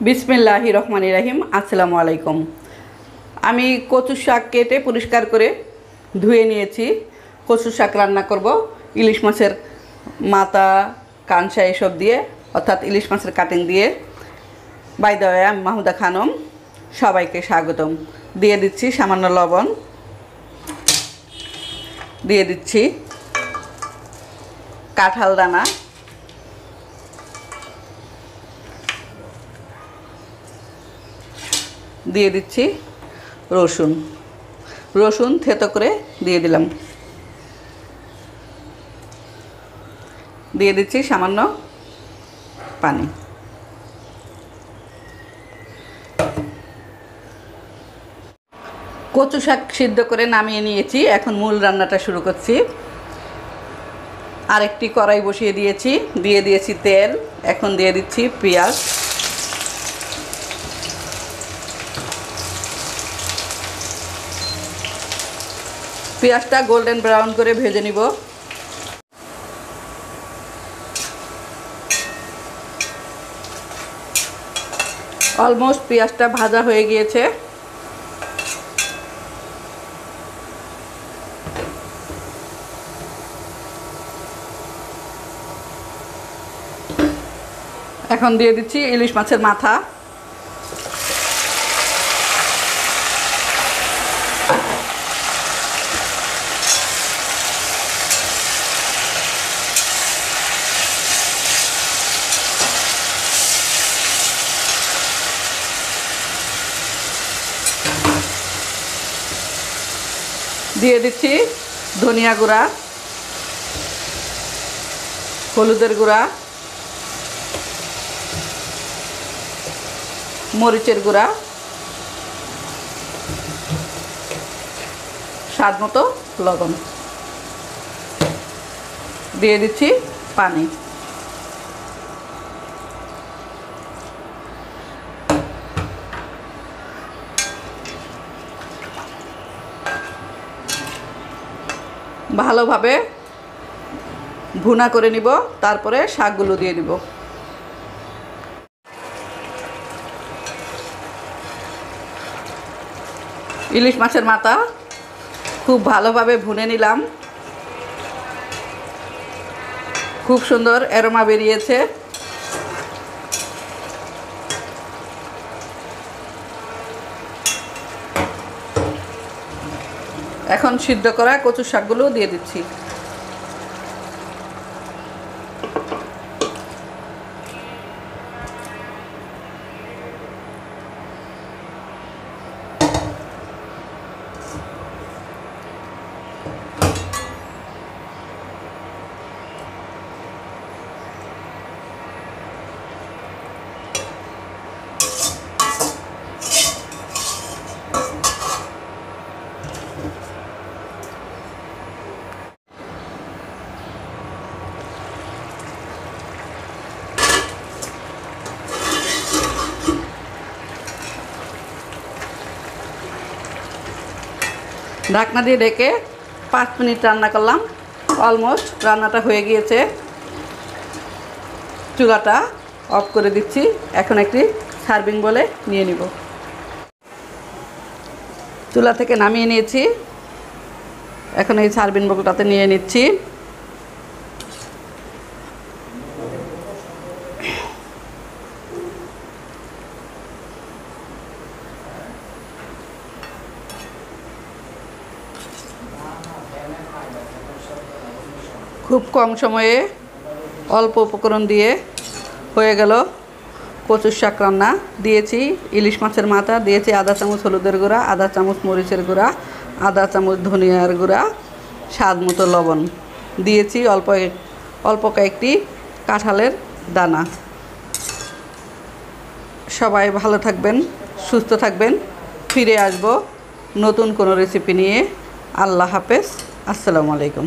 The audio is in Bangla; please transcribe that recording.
বিসমিল্লাহির রহমানির রহিম। আসসালামু আলাইকুম। আমি কচু শাক কেটে পরিষ্কার করে ধুয়ে নিয়েছি। কচু শাক রান্না করব ইলিশ মাছের মাথা, কানসা এসব দিয়ে, অর্থাৎ ইলিশ মাছের কাটিং দিয়ে। বাই দ্য ওয়ে, আমি মাহুদা খানম, সবাইকে স্বাগতম। দিয়ে দিচ্ছি সামান্য লবণ, দিয়ে দিচ্ছি কাঁঠাল দানা, দিয়ে দিচ্ছি রসুন থেতো করে দিয়ে দিলাম। দিয়ে দিচ্ছি সামান্য পানি। কচু শাক সিদ্ধ করে নামিয়ে নিয়েছি। এখন মূল রান্নাটা শুরু করছি। আরেকটি কড়াই বসিয়ে দিয়েছি, দিয়ে দিয়েছি তেল। এখন দিয়ে দিচ্ছি পেঁয়াজ, পেঁয়াজটা গোল্ডেন ব্রাউন করে ভেজে নিব। অলমোস্ট পেঁয়াজটা ভাজা হয়ে গিয়েছে। এখন দিয়ে দিচ্ছি ইলিশ মাছের মাথা, দিয়ে দিচ্ছি ধনিয়া গুঁড়া, হলুদের গুঁড়া, মরিচের গুঁড়া, স্বাদ মতো লবণ, দিয়ে দিচ্ছি পানি। ভালোভাবে ভুনা করে নিব, তারপরে শাকগুলো দিয়ে দিব। ইলিশ মাছের মাথা খুব ভালোভাবে ভুনে নিলাম। খুব সুন্দর অ্যারোমা বেরিয়েছে। এখন সিদ্ধ করা কচু শাকগুলো দিয়ে দিচ্ছি। ঢাকনা দিয়ে ঢেকে 5 মিনিট রান্না করলাম। অলমোস্ট রান্নাটা হয়ে গিয়েছে। চুলাটা অফ করে দিচ্ছি। এখন একটি সার্ভিং বলে নিয়ে নিব। চুলা থেকে নামিয়ে নিয়েছি। এখন এই সার্ভিং বোলটাতে নিয়ে নিচ্ছি। খুব কম সময়ে অল্প উপকরণ দিয়ে হয়ে গেল কচুর শাক রান্না। দিয়েছি ইলিশ মাছের মাথা, দিয়েছি আধা চামচ হলুদের গুঁড়া, আধা চামচ মরিচের গুঁড়া, আধা চামচ ধনিয়ার গুঁড়া, স্বাদ মতো লবণ, দিয়েছি অল্প কয়েকটি কাঁঠালের দানা। সবাই ভালো থাকবেন, সুস্থ থাকবেন। ফিরে আসব নতুন কোনো রেসিপি নিয়ে। আল্লাহ হাফেজ। আসসালামু আলাইকুম।